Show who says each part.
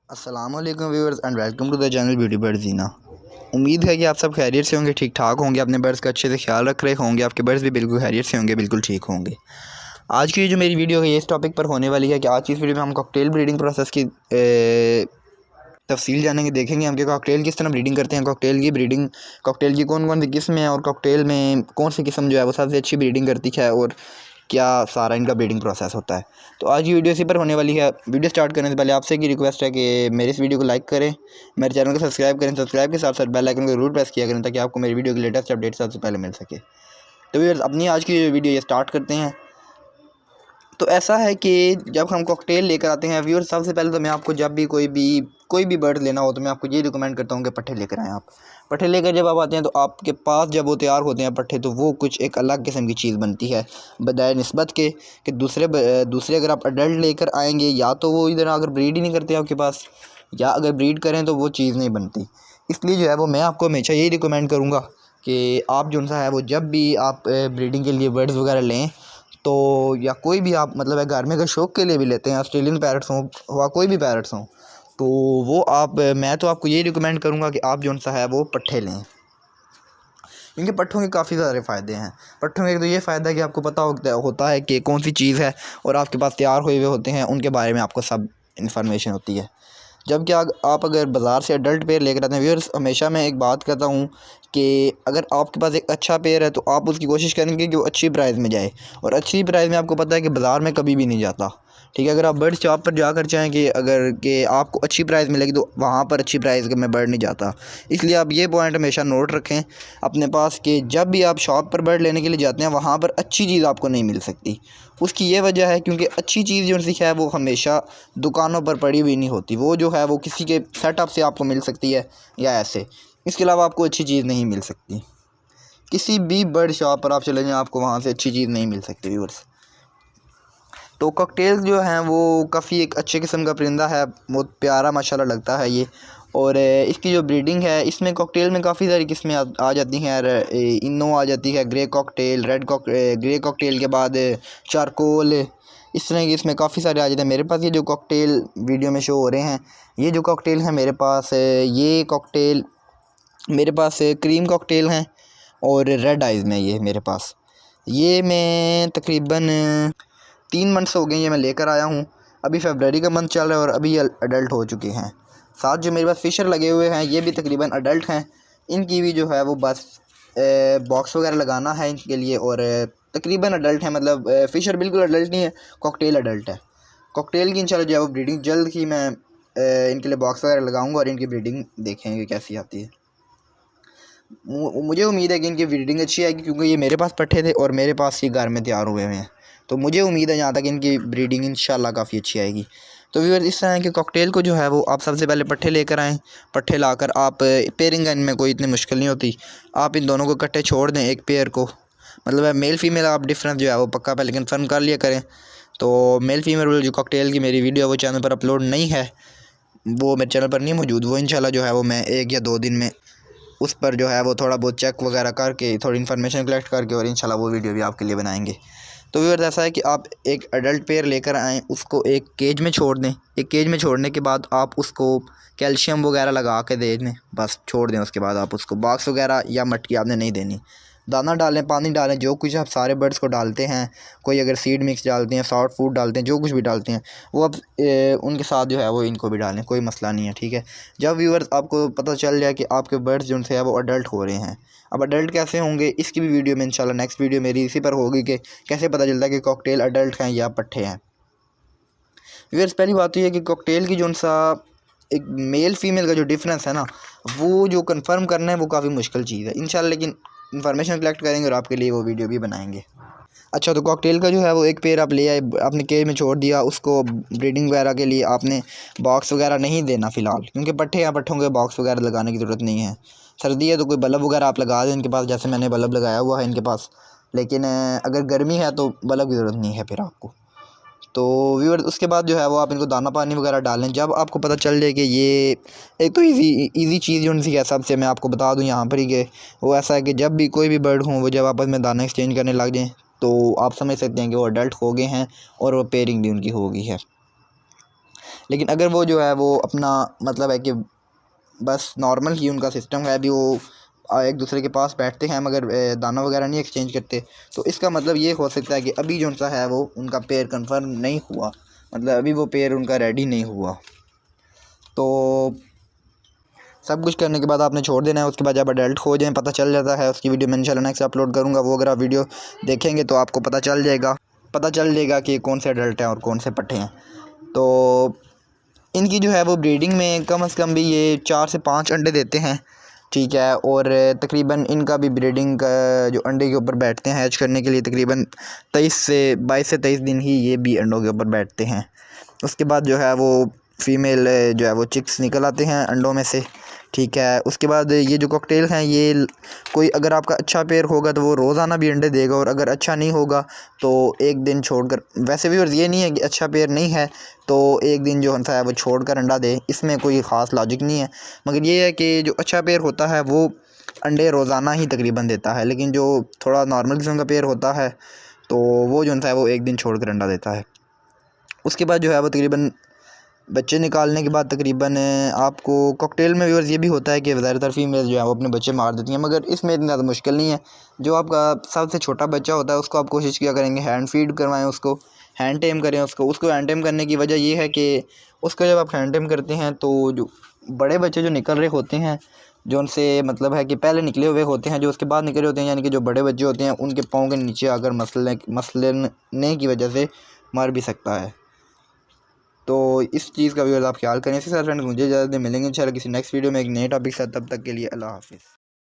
Speaker 1: अस्सलामुअलैकुम viewers and welcome to the channel beauty bird Jeena. उम्मीद है कि आप सब खैरियत से होंगे, ठीक ठाक होंगे, अपने बर्ड्स का अच्छे से ख्याल रख रहे होंगे, आपके बर्ड्स भी बिल्कुल खैरियत से होंगे, बिल्कुल ठीक होंगे। आज की जो मेरी वीडियो है ये इस टॉपिक पर होने वाली है कि आज की इस वीडियो में हम कॉकटेल ब्रीडिंग प्रोसेस की तफसील जानेंगे, देखेंगे हम कि कॉकटेल किस तरह ब्रीडिंग करते हैं, कॉकटेल की ब्रीडिंग, कॉकटेल की कौन कौन सी किस्में हैं और कॉकटेल में कौन सी किस्म जो है वो सबसे अच्छी ब्रीडिंग करती है और क्या सारा इनका ब्रीडिंग प्रोसेस होता है। तो आज की वीडियो इसी पर होने वाली है। वीडियो स्टार्ट करने से पहले आपसे की रिक्वेस्ट है कि मेरे इस वीडियो को लाइक करें, मेरे चैनल को सब्सक्राइब करें, सब्सक्राइब के साथ साथ बेल आइकन को जरूर प्रेस किया करें ताकि आपको मेरी वीडियो की लेटेस्ट अपडेट सबसे पहले मिल सके। तो व्यूअर्स अपनी आज की वीडियो ये स्टार्ट करते हैं। तो ऐसा है कि जब हम कॉकटेल लेकर आते हैं व्यूअर्स, सबसे पहले तो मैं आपको जब भी कोई भी बर्ड लेना हो तो मैं आपको ये रिकमेंड करता हूँ कि पट्ठे लेकर आएँ। आप पट्ठे लेकर जब आप आते हैं तो आपके पास जब वो तैयार होते हैं पट्ठे, तो वो कुछ एक अलग किस्म की चीज़ बनती है बजाय निस्बत के कि दूसरे अगर आप अडल्ट लेकर आएंगे, या तो वो इधर अगर ब्रीड ही नहीं करते आपके पास, या अगर ब्रीड करें तो वो चीज़ नहीं बनती। इसलिए जो है वो मैं आपको हमेशा यही रिकमेंड करूँगा कि आप जो सा है वो जब भी आप ब्रीडिंग के लिए बर्ड्स वगैरह लें, तो या कोई भी आप मतलब है घर में अगर शौक़ के लिए भी लेते हैं, ऑस्ट्रेलियन पैरट्स हों या कोई भी पैरट्स हों, तो वो आप मैं तो आपको ये रिकमेंड करूँगा कि आप जो सा है वो पट्ठे लें, क्योंकि पट्ठों के काफ़ी सारे फ़ायदे हैं। पट्ठों में एक तो ये फ़ायदा है कि आपको पता होता है कि कौन सी चीज़ है और आपके पास तैयार हुए हुए होते हैं, उनके बारे में आपको सब इन्फॉर्मेशन होती है। जबकि आप अगर बाज़ार से अडल्ट पेयर लेकर आते हैं व्यूअर्स, हमेशा मैं एक बात कहता हूँ कि अगर आपके पास एक अच्छा पेयर है तो आप उसकी कोशिश करेंगे कि वो अच्छी प्राइस में जाए, और अच्छी प्राइस में आपको पता है कि बाज़ार में कभी भी नहीं जाता। ठीक है, अगर आप बर्ड शॉप पर जाकर चाहें कि अगर कि आपको अच्छी प्राइस मिलेगी तो वहाँ पर अच्छी प्राइस में बर्ड नहीं जाता। इसलिए आप ये पॉइंट हमेशा नोट रखें अपने पास कि जब भी आप शॉप पर बर्ड लेने के लिए जाते हैं वहाँ पर अच्छी चीज़ आपको नहीं मिल सकती। उसकी ये वजह है क्योंकि अच्छी चीज़ जो सी है वो हमेशा दुकानों पर पड़ी हुई नहीं होती, वो जो है वो किसी के सेटअप से आपको मिल सकती है या ऐसे, इसके अलावा आपको अच्छी चीज़ नहीं मिल सकती। किसी भी बर्ड शॉप पर आप चले जाएँ आपको वहाँ से अच्छी चीज़ नहीं मिल सकती व्यूअर्स। तो कॉकटेल्स जो हैं वो काफ़ी एक अच्छे किस्म का परिंदा है, बहुत प्यारा माशाल्लाह लगता है ये। और इसकी जो ब्रीडिंग है इसमें कॉकटेल में काफ़ी सारी किस्में आ जाती हैं। इनो आ जाती है, ग्रे कॉकटेल, ग्रे कॉकटेल के बाद चारकोल, इस तरह की इसमें काफ़ी सारे आ जाते हैं। मेरे पास ये जो कॉकटेल वीडियो में शो हो रहे हैं, ये जो कॉकटेल हैं मेरे पास, ये कॉकटेल मेरे पास क्रीम कॉकटेल हैं और रेड आइज़ में ये मेरे पास, ये मैं तकरीबन 3 मंथ हो गए ये मैं लेकर आया हूँ। अभी फरवरी का मंथ चल रहा है और अभी ये अडल्ट हो चुके हैं। साथ जो मेरे पास फ़िशर लगे हुए हैं ये भी तकरीबन अडल्ट हैं। इनकी भी जो है वो बस बॉक्स वगैरह लगाना है इनके लिए, और तकरीबन अडल्ट हैं, मतलब फ़िशर बिल्कुल अडल्ट नहीं है, कॉकटेल अडल्ट है। कॉकटेल की इंशाल्लाह जो है वो ब्रीडिंग जल्द ही मैं इनके लिए बॉक्स वगैरह लगाऊँगा और इनकी ब्रीडिंग देखेंगे कैसी आती है। मुझे उम्मीद है कि इनकी ब्रीडिंग अच्छी आएगी क्योंकि ये मेरे पास पट्ठे थे और मेरे पास ये घर में तैयार हुए हैं, तो मुझे उम्मीद है यहाँ तक इनकी ब्रीडिंग इंशाल्लाह काफ़ी अच्छी आएगी। तो व्यूअर्स इस तरह के कॉकटेल को जो है वो आप सबसे पहले पट्ठे लेकर आएँ। पट्ठे लाकर आप पेयरिंग इनमें कोई इतनी मुश्किल नहीं होती, आप इन दोनों को इकट्ठे छोड़ दें एक पेयर को, मतलब मेल फीमेल आप डिफरेंस जो है वो पक्का पहले कन्फर्म कर लिया करें। तो मेल फीमेल जो कॉकटेल की मेरी वीडियो वो चैनल पर अपलोड नहीं है, वो मेरे चैनल पर नहीं मौजूद, वो इंशाल्लाह जो है वो मैं 1 या 2 दिन में उस पर जो है वो थोड़ा बहुत चेक वगैरह करके थोड़ी इन्फॉर्मेशन कलेक्ट करके और इंशाल्लाह वो वीडियो भी आपके लिए बनाएंगे। तो व्यूअर्स ऐसा है कि आप एक अडल्ट पेयर लेकर आएँ, उसको एक केज में छोड़ दें। एक केज में छोड़ने के बाद आप उसको कैल्शियम वगैरह लगा के दे दें, बस छोड़ दें। उसके बाद आप उसको बॉक्स वगैरह या मटकी आपने नहीं देनी, दाना डालें, पानी डालें, जो कुछ आप सारे बर्ड्स को डालते हैं, कोई अगर सीड मिक्स डालते हैं, सॉफ्ट फूड डालते हैं, जो कुछ भी डालते हैं वो अब उनके साथ जो है वो इनको भी डालें, कोई मसला नहीं है। ठीक है, जब व्यूअर्स आपको पता चल जाए कि आपके बर्ड्स जो है वो अडल्ट हो रहे हैं, अब अडल्ट कैसे होंगे इसकी भी वीडियो में इंशाल्लाह नेक्स्ट वीडियो मेरी इसी पर होगी कि कैसे पता चलता है कि कॉकटेल अडल्ट हैं या पट्ठे हैं। व्यूअर्स पहली बात तो ये है कि कॉकटेल की जो सा एक मेल फीमेल का जो डिफरेंस है ना, वो जो कंफर्म करना है वो काफ़ी मुश्किल चीज़ है इंशाल्लाह, लेकिन इन्फॉर्मेशन कलेक्ट करेंगे और आपके लिए वो वीडियो भी बनाएंगे। अच्छा, तो कॉकटेल का जो है वो एक पेयर आप ले आए, आपने केज में छोड़ दिया, उसको ब्रीडिंग वगैरह के लिए आपने बॉक्स वगैरह नहीं देना फ़िलहाल, क्योंकि पट्ठे या पट्ठों के बॉक्स वगैरह लगाने की ज़रूरत नहीं है। सर्दी है तो कोई बल्ब वगैरह आप लगा दें इनके पास, जैसे मैंने बल्ब लगाया हुआ है इनके पास, लेकिन अगर गर्मी है तो बल्ब की ज़रूरत नहीं है फिर आपको। तो व्यूअर्स उसके बाद जो है वो आप इनको दाना पानी वगैरह डालें। जब आपको पता चल जाए कि ये एक तो इजी चीज़ जो सी है सबसे मैं आपको बता दूं यहाँ पर ही कि वो ऐसा है कि जब भी कोई भी बर्ड हों वो जब आपस में दाना एक्सचेंज करने लग जाएँ तो आप समझ सकते हैं कि वो अडल्ट हो गए हैं और वो पेयरिंग भी उनकी हो गई है। लेकिन अगर वो जो है वो अपना मतलब है कि बस नॉर्मल ही उनका सिस्टम है, अभी वो एक दूसरे के पास बैठते हैं मगर दाना वगैरह नहीं एक्सचेंज करते, तो इसका मतलब ये हो सकता है कि अभी जो सा है वो उनका पेयर कंफर्म नहीं हुआ, मतलब अभी वो पेयर उनका रेडी नहीं हुआ। तो सब कुछ करने के बाद आपने छोड़ देना है। उसके बाद जब अडल्ट हो जाएं पता चल जाता है, उसकी वीडियो मैं इंशाल्लाह नेक्स्ट अपलोड करूँगा। वो अगर आप वीडियो देखेंगे तो आपको पता चल जाएगा कि कौन से अडल्ट हैं और कौन से पट्टे हैं। तो इनकी जो है वो ब्रीडिंग में कम से कम भी ये 4 से 5 अंडे देते हैं, ठीक है। और तकरीबन इनका भी ब्रीडिंग का जो अंडे के ऊपर बैठते हैं हैच करने के लिए तकरीबन 22 से 23 दिन ही ये भी अंडों के ऊपर बैठते हैं। उसके बाद जो है वो फ़ीमेल जो है वो चिक्स निकल आते हैं अंडों में से, ठीक है। उसके बाद ये जो कॉकटेल हैं ये कोई अगर आपका अच्छा पेयर होगा तो वो रोज़ाना भी अंडे देगा, और अगर अच्छा नहीं होगा तो एक दिन छोड़कर, वैसे भी और ये नहीं है कि अच्छा पेयर नहीं है तो एक दिन जो है वो छोड़कर अंडा दे, इसमें कोई ख़ास लॉजिक नहीं है। मगर ये है कि जो अच्छा पेयर होता है वो अंडे रोज़ाना ही तकरीबन देता है, लेकिन जो थोड़ा नॉर्मल किस्म का पेयर होता है तो वो जो है वो एक दिन छोड़ कर अंडा देता है। उसके बाद जो है वो तकरीबन बच्चे निकालने के बाद तकरीबन आपको कॉकटेल में व्यूअर्स ये भी होता है कि ज़्यादातर फीमेल जो है वो अपने बच्चे मार देती हैं, मगर इसमें इतना ज़्यादा मुश्किल नहीं है। जो आपका सबसे छोटा बच्चा होता है उसको आप कोशिश किया करेंगे हैंड फीड करवाएं, उसको हैंड टेम करें। उसको हैंड टेम करने की वजह ये है कि उसको जब आप हैंड टेम करते हैं तो जो बड़े बच्चे जो निकल रहे होते हैं, जो उनसे मतलब है कि पहले निकले हुए होते हैं, जो उसके बाद निकले होते हैं, यानी कि जो बड़े बच्चे होते हैं उनके पाँव के नीचे आकर मसलने की वजह से मर भी सकता है। तो इस चीज़ का भी आप ख्याल करें। इसके साथ फ्रेंड्स मुझे इजाज़त दें, मिलेंगे इंशाल्लाह किसी नेक्स्ट वीडियो में एक नए टॉपिक के साथ। तब तक के लिए अल्लाह हाफ़िज़।